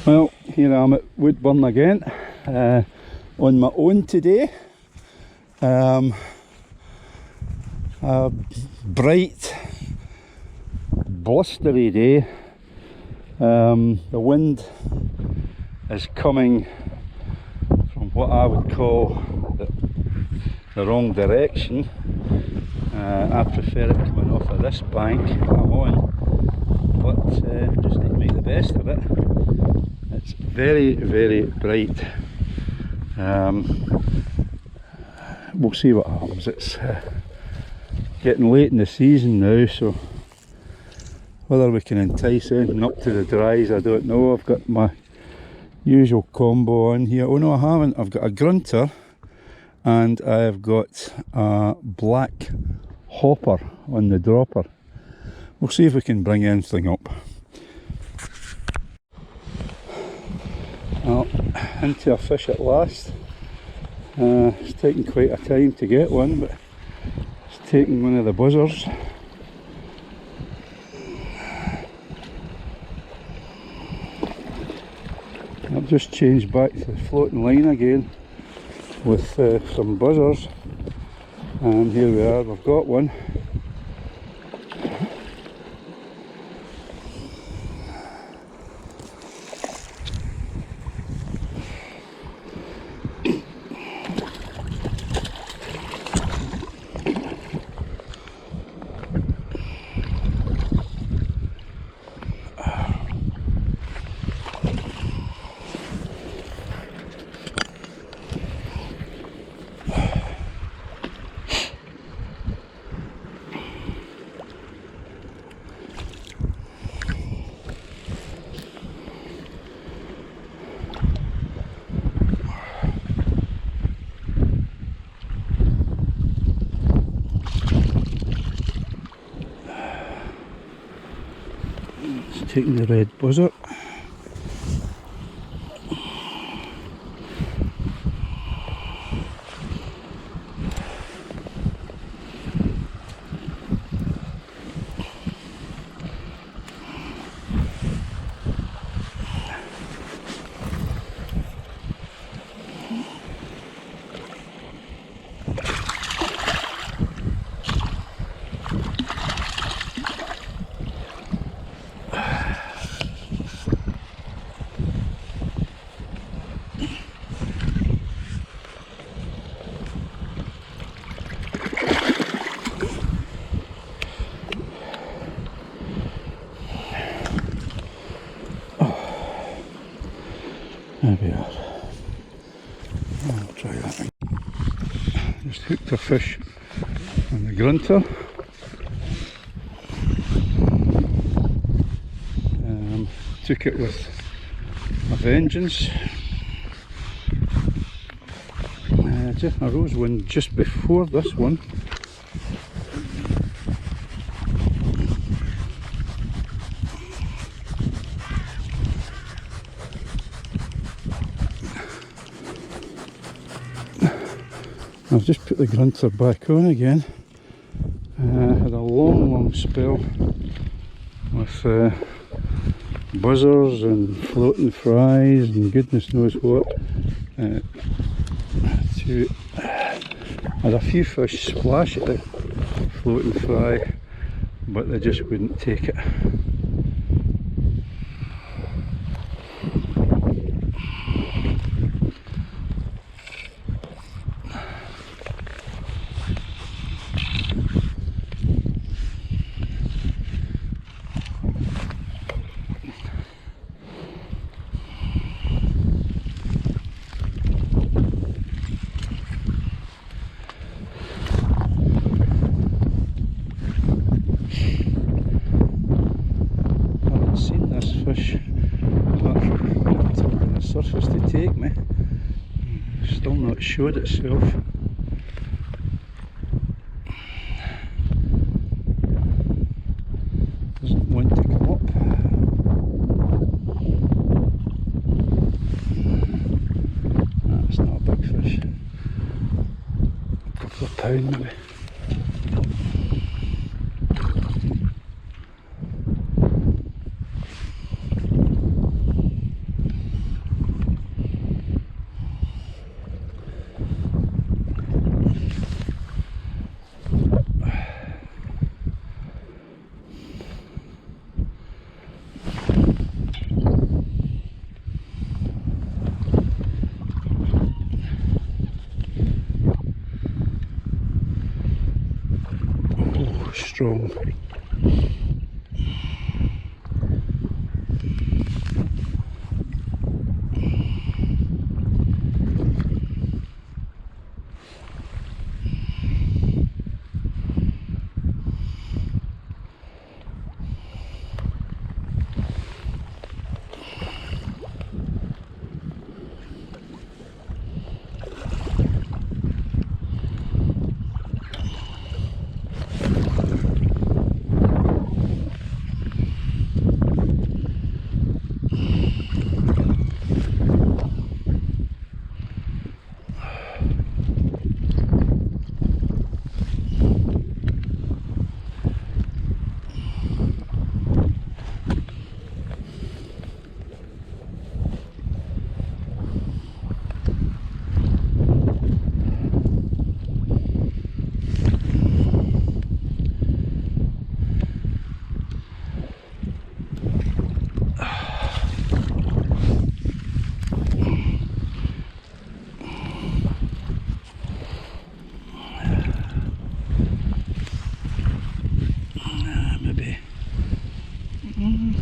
Well, here I am at Woodburn again, on my own today. A bright, blustery day. The wind is coming from what I would call the wrong direction. I prefer it coming off of this bank I'm on, but just need to make the best of it. It's very, very bright. We'll see what happens. It's getting late in the season now, so whether we can entice anything up to the dries, I don't know. I've got my usual combo on here. Oh no, I haven't. I've got a grunter and I've got a black hopper on the dropper. We'll see if we can bring anything up. Well, into a fish at last. It's taken quite a time to get one, but it's taken one of the buzzers. I've just changed back to the floating line again with some buzzers, and here we are, we've got one. Taking the red buzzer. There we are. I'll try that again. Just hooked a fish on the grunter. Took it with a vengeance. I rose one just before this one. I've just put the grunter back on again. Had a long spell with buzzers and floating fries and goodness knows what. Had a few fish splash at the floating fry, but they just wouldn't take it. Fish apart from on the surface to take me, still not showed itself. Doesn't want to come up. That's not a big fish, a couple of pound maybe. strong.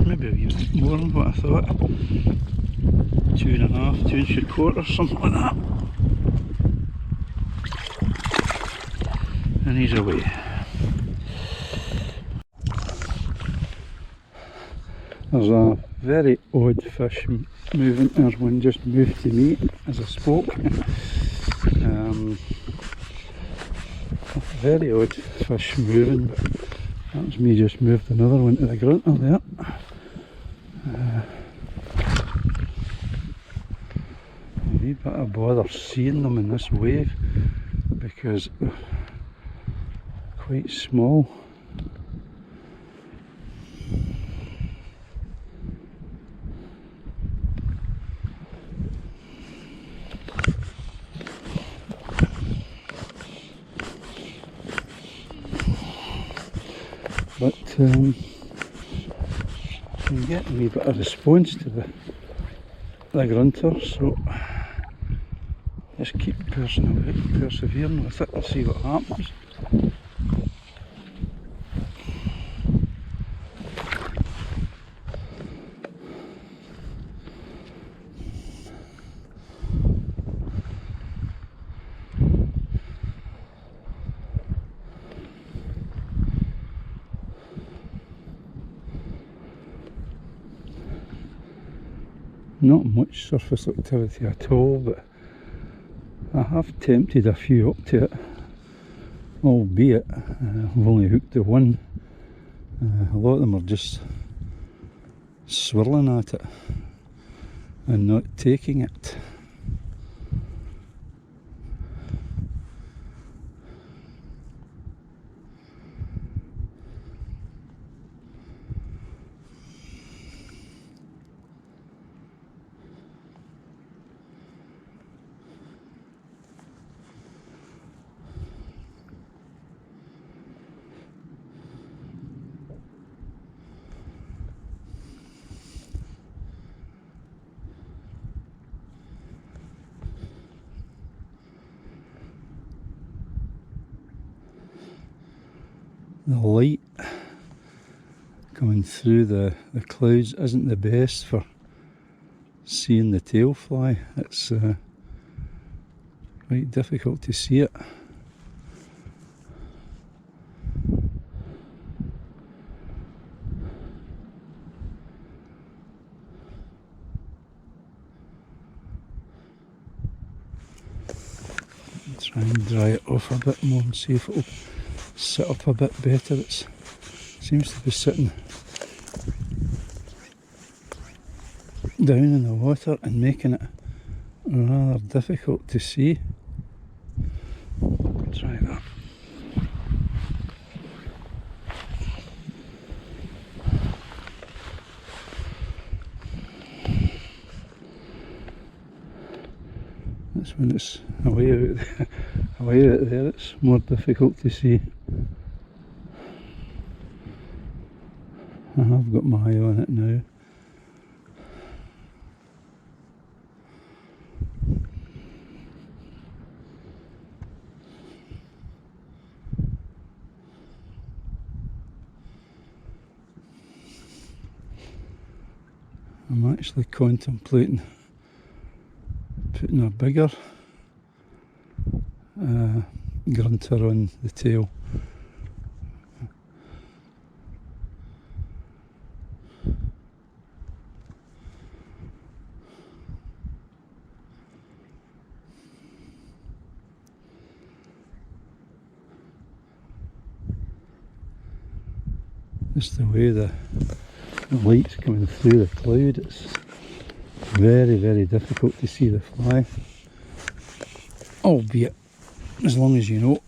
Maybe a wee bit more than what I thought. 2.5, 2 3/4, something like that. And he's away. There's a very odd fish moving. There's one just moved to me as I spoke. Very odd fish moving. That was me just moved another one to the grunter there. A wee bit of bother seeing them in this wave because they're quite small. But I'm getting a wee bit of response to the grunter, so just keep persevering with it and see what happens. Not much surface activity at all, but I have tempted a few up to it, albeit I've only hooked the one. A lot of them are just swirling at it and not taking it. The light coming through the clouds isn't the best for seeing the tail fly. It's quite difficult to see it. Try and dry it off a bit more and see if it'll sit up a bit better. It seems to be sitting down in the water and making it rather difficult to see. Try that. That's when it's away out there, it's more difficult to see. I have got my eye on it now. I'm actually contemplating putting a bigger grunter on the tail. Just the way the light's coming through the cloud, it's very, very difficult to see the fly. Albeit, as long as you know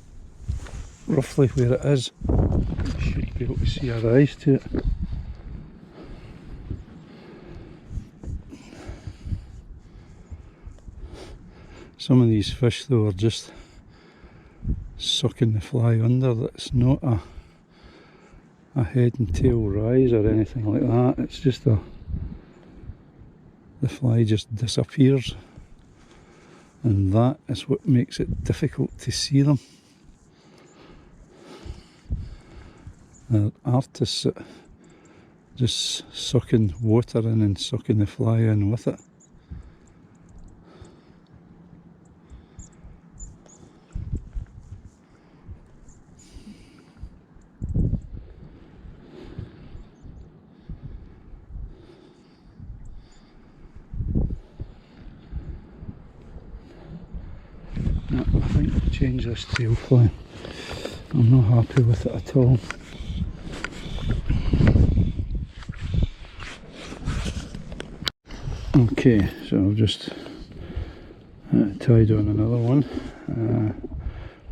roughly where it is, you should be able to see our eyes to it. Some of these fish though are just sucking the fly under. That's not a head and tail rise or anything like that. It's just the fly just disappears, and that is what makes it difficult to see them. They're artists at just sucking water in and sucking the fly in with it. No, I think I'll change this tail fly. I'm not happy with it at all. Okay, so I've just tied on another one.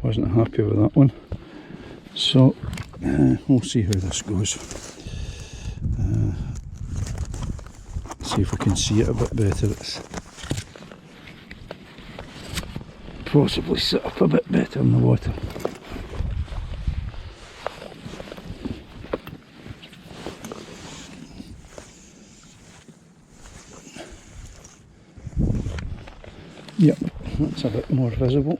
Wasn't happy with that one, so we'll see how this goes. See if we can see it a bit better. It's possibly sit up a bit better in the water. Yep, that's a bit more visible.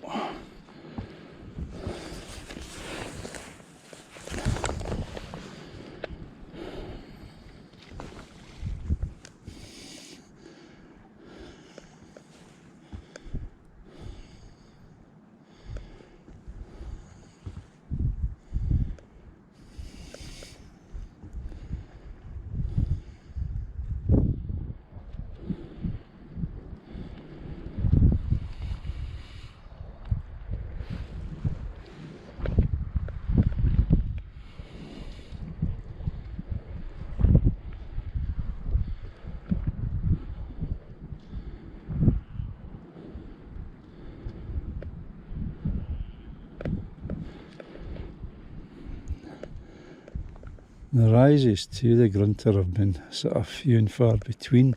The rises to the grunter have been sort of few and far between,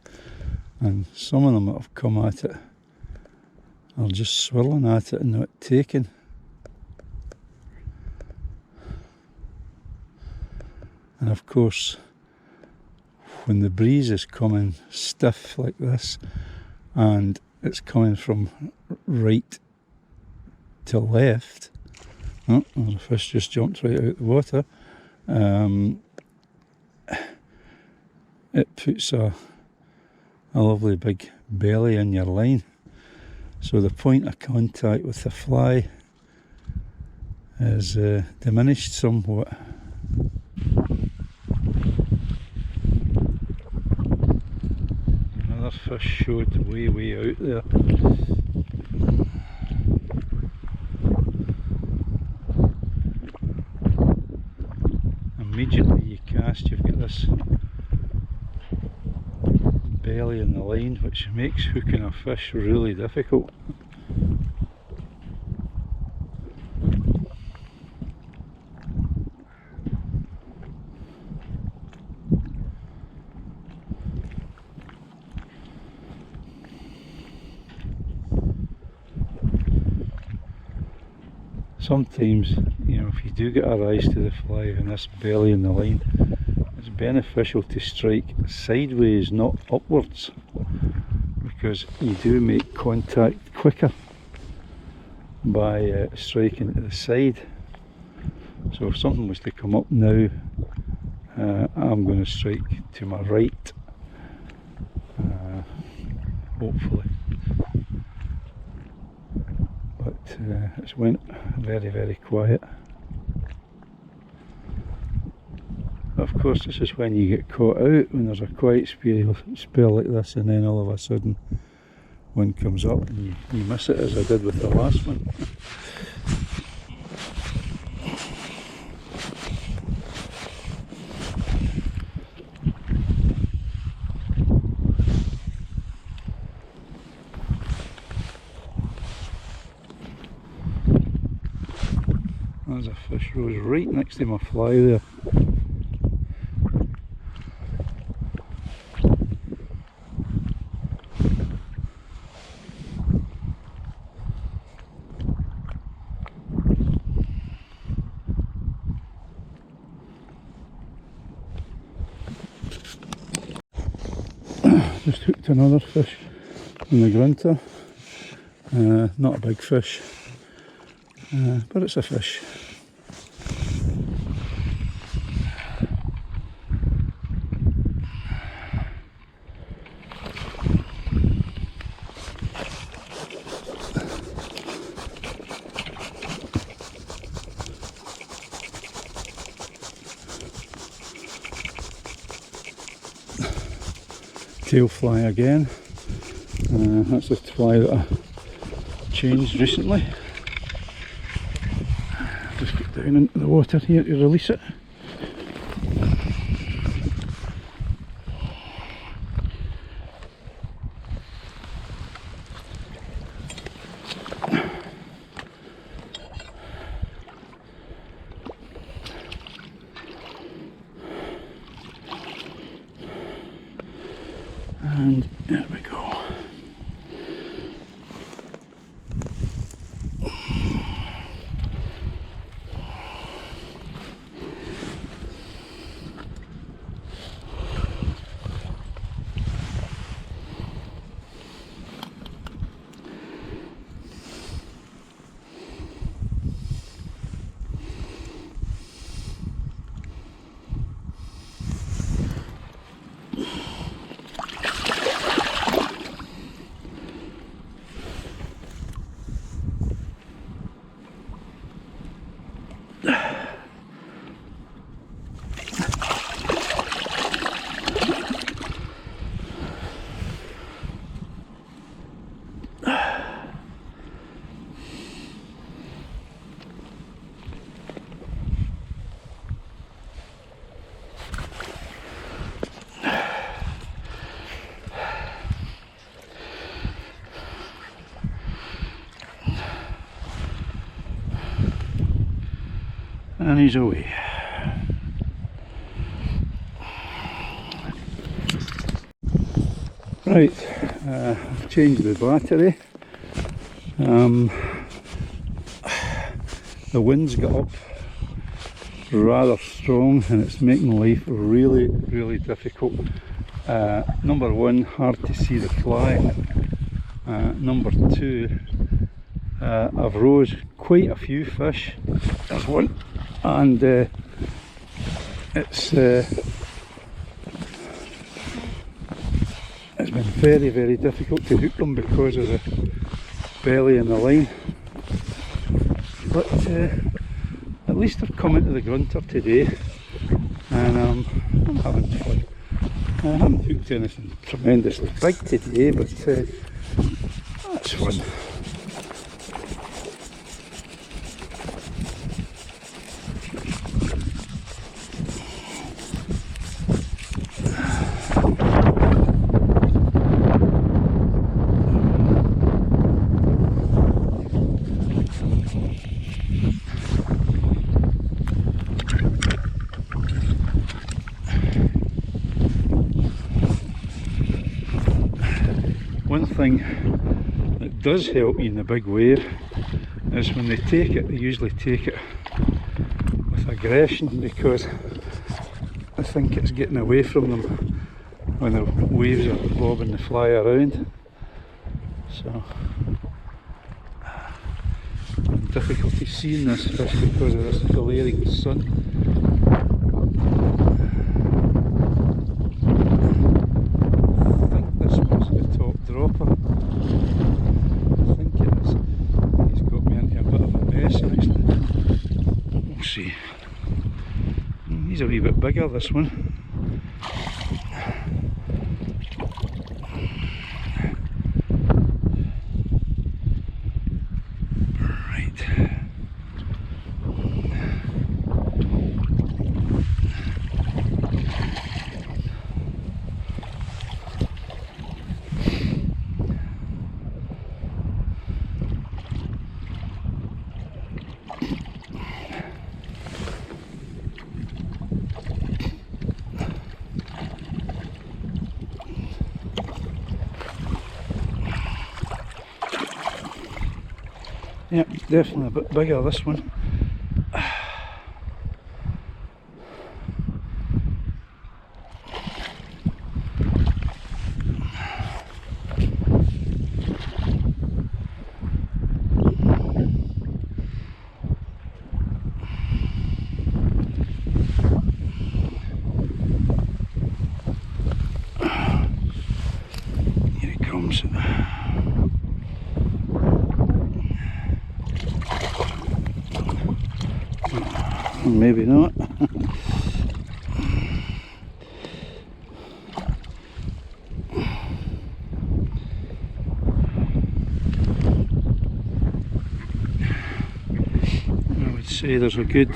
and some of them that have come at it are just swirling at it and not taking. And of course, when the breeze is coming stiff like this, and it's coming from right to left, oh, the fish just jumped right out the water. It puts a lovely big belly in your line, so the point of contact with the fly is diminished somewhat. Another fish showed way out there. Immediately you cast, you've got this belly in the line, which makes hooking a fish really difficult. Sometimes, you know, if you do get a rise to the fly and this belly in the line, it's beneficial to strike sideways, not upwards, because you do make contact quicker by striking to the side. So if something was to come up now, I'm going to strike to my right, hopefully. But it's went very quiet. Of course, this is when you get caught out, when there's a quiet spell like this, and then all of a sudden one comes up and you miss it, as I did with the last one. There's a fish rose right next to my fly there. Just hooked another fish in the grunter. Not a big fish, but it's a fish. Tail fly again. That's the fly that I changed recently. Just get down into the water here to release it. And there we go. And he's away. Right, I've changed the battery. The wind's got up rather strong and it's making life really difficult. Number one, hard to see the fly. Number two, I've rose quite a few fish. There's one, and it's been very difficult to hook them because of the belly and the line. But at least I've come into the grunter today and I'm having fun. I haven't hooked anything tremendously big today, but that's fun. One thing that does help you in the big wave is when they take it, they usually take it with aggression, because I think it's getting away from them when the waves are bobbing the fly around. So I'm difficulty seeing this fish because of this glaring sun. I think this was the top dropper. He's a wee bit bigger, this one. Yep, definitely a bit bigger, this one. Here it comes. Maybe not. I would say there's a good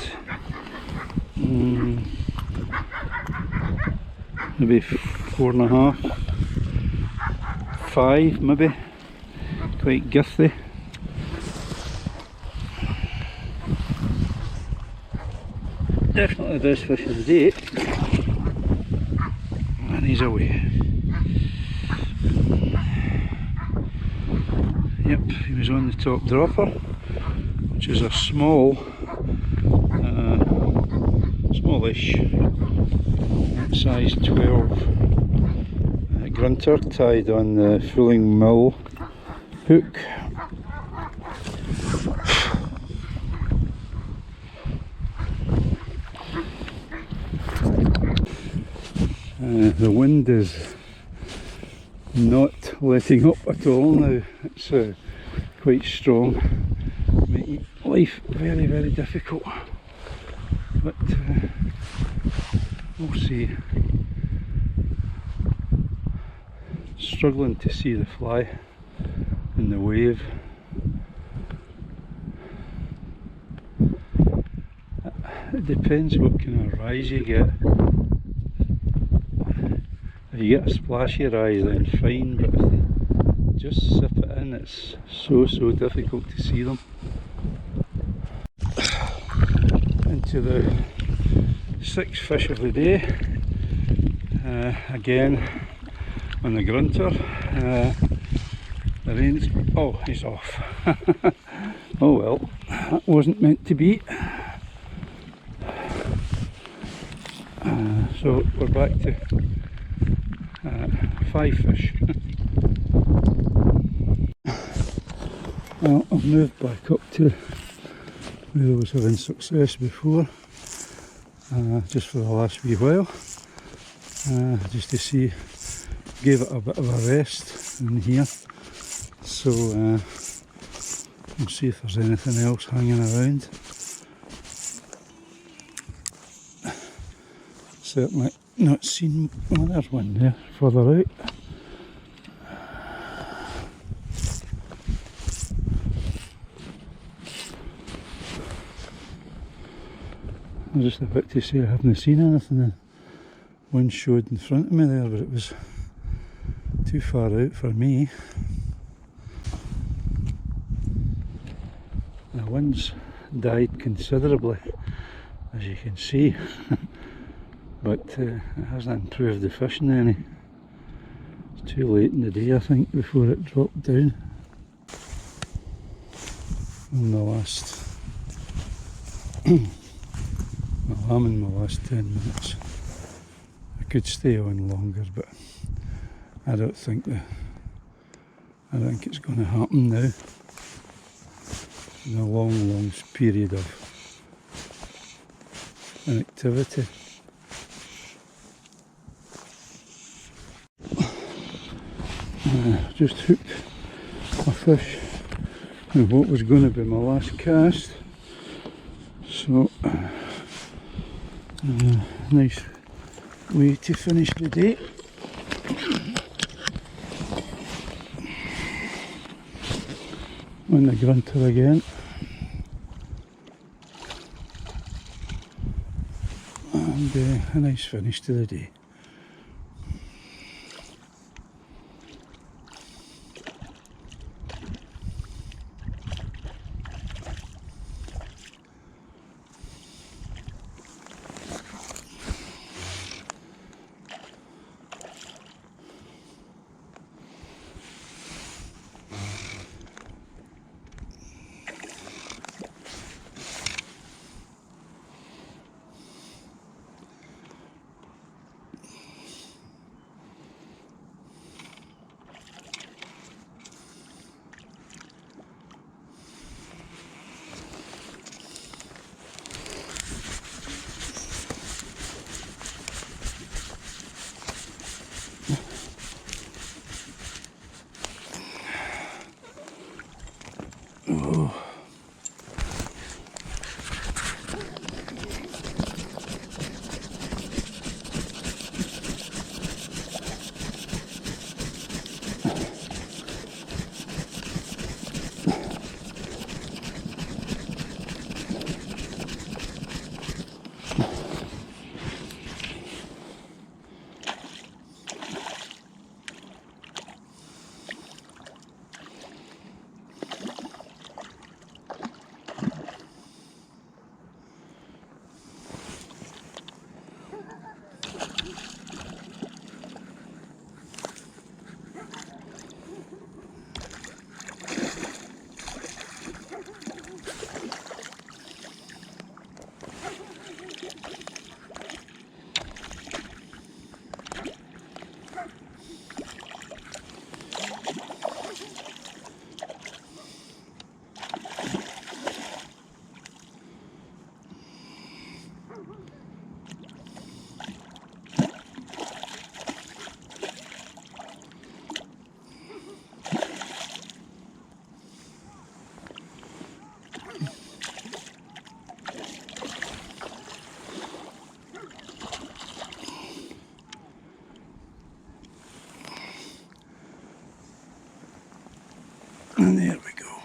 maybe 4.5, 5 maybe, quite girthy. Definitely the best fish of the day, and he's away. Yep, he was on the top dropper, which is a smallish, size 12 grunter tied on the fooling mill hook. The wind is not letting up at all now. It's quite strong, making life very, very difficult. But we'll see. Struggling to see the fly in the wave. It depends what kind of rise you get. If you get a splashy rise, then fine, but if they just sip it in, it's so difficult to see them. Into the 6th fish of the day, again on the grunter. The rain's, oh, he's off. Oh well, that wasn't meant to be. So we're back to 5 fish. Well, I've moved back up to where I was having success before, just for the last wee while, just to see, gave it a bit of a rest in here, so we'll see if there's anything else hanging around. Certainly not seen, well, there's one there further out. I was just about to say I haven't seen anything, and one showed in front of me there, but it was too far out for me. The wind's died considerably, as you can see. But it hasn't improved the fishing any. It's too late in the day, I think, before it dropped down. In the last well, I'm in my last 10 minutes. I could stay on longer, but I don't think it's going to happen now. In a long period of inactivity. Just hooked a fish in what was going to be my last cast, so Nice way to finish the day. On the grunter again. And a nice finish to the day. Oh. And there we go.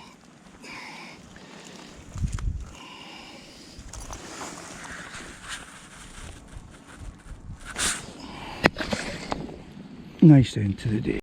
Nice end to the day.